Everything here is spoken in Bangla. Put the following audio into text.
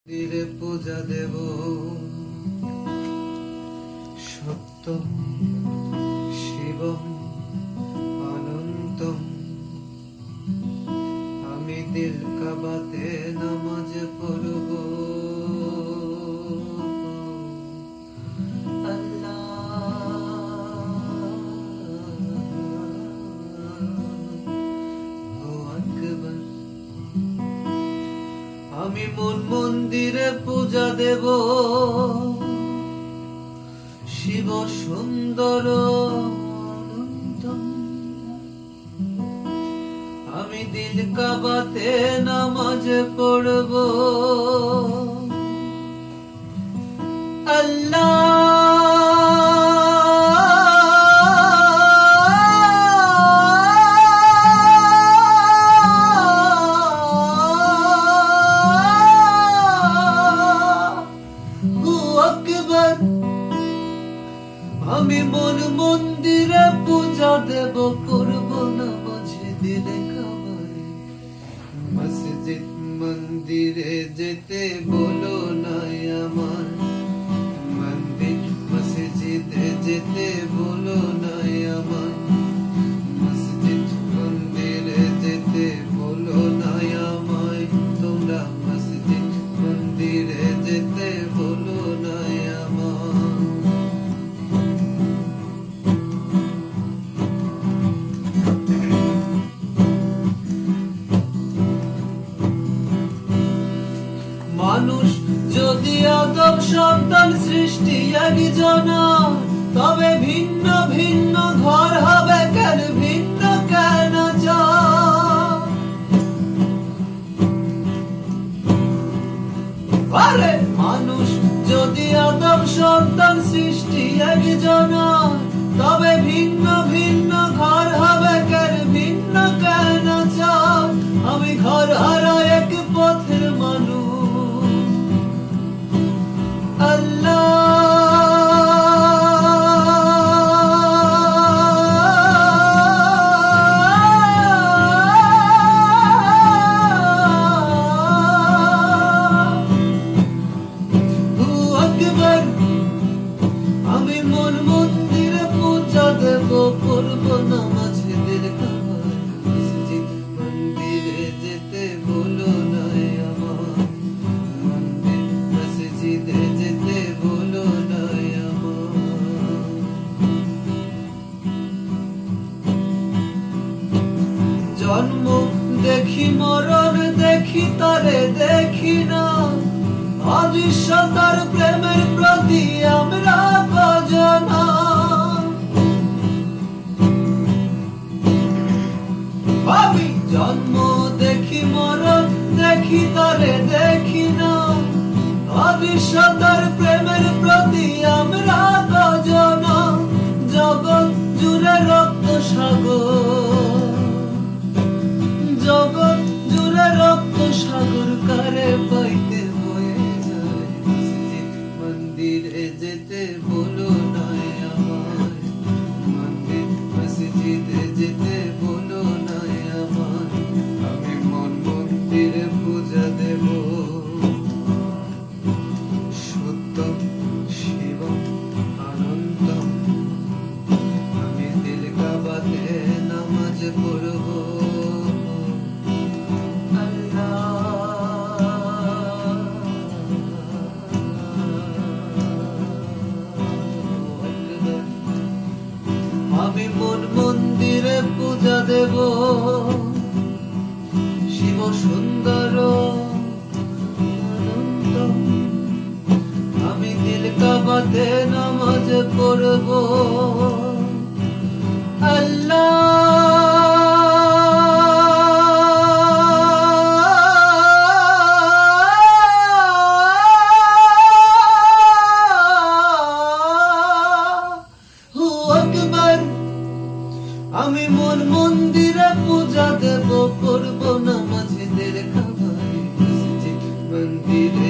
মন্দিরে পূজা দেব সত্যম শিবম অনন্তম। আমি দিল কাবাতে নামাজ পড়ব। আমি মন মন্দিরে পূজা দেব শিব সুন্দর অনন্তম। আমি দিল কাবাতে নামাজ পড়ব। আমি মন মন্দিরে পূজা দেব, করব নামাজ দিলে কাবারে। মসজিদ মন্দিরে যেতে বলো না আমার, মন্দির মসজিদে যেতে বলো না আমার। মসজিদ মন্দিরে যেতে বলো না আমায়, তোমরা মসজিদ মন্দিরে যেতে বলো না আমার। মানুষ যদি আদম সন্তান সৃষ্টি একজন, তবে ভিন্ন ভিন্ন ঘর হবে কেন, ভিন্ন কেন আরে মানুষ যদি আদম সন্তান সৃষ্টি একজন, তবে ভিন্ন ভিন্ন ঘর হবে কেন, ভিন্ন কেন আমি ঘর হারা এক পথের মানুষ। আমি মন মন্দিরে পূজা দেব, করব নামাজ দিল কাবারে। মসজিদ মন্দিরে যেতে বলো না আমার, মন্দির মসজিদে যেতে বলো না আমার। জন্ম দেখি মরণ দেখি তারে দেখি না, অদৃশ্যতার প্রেমের প্রতি আমরা ভজনা। আমি জন্ম দেখি মরণ দেখি তারে দেখি না, অদৃশ্যতার প্রেমের প্রতি আমরা ভজনা। জগৎ জুড়ে রক্ত সাগর, জগৎ জুড়ে রক্ত সাগর কারে পাইতে মন্দিরে যেতে বলো না আমার, মন্দির মসজিদে যেতে বলো না আমার। আমি মন মন্দিরে পূজা দেব সত্যম শিবম অনন্তম। আমি দিল কাবাতে নামাজ পড়ব। আমি মন মন্দিরে পূজা দেব শিব সুন্দর অনন্তম। আমি দিল কাবাতে নামাজ পড়ব। আমি মন মন্দিরে পূজা দেব, করব নামাজ দিল কাবারে। মসজিদ মন্দিরে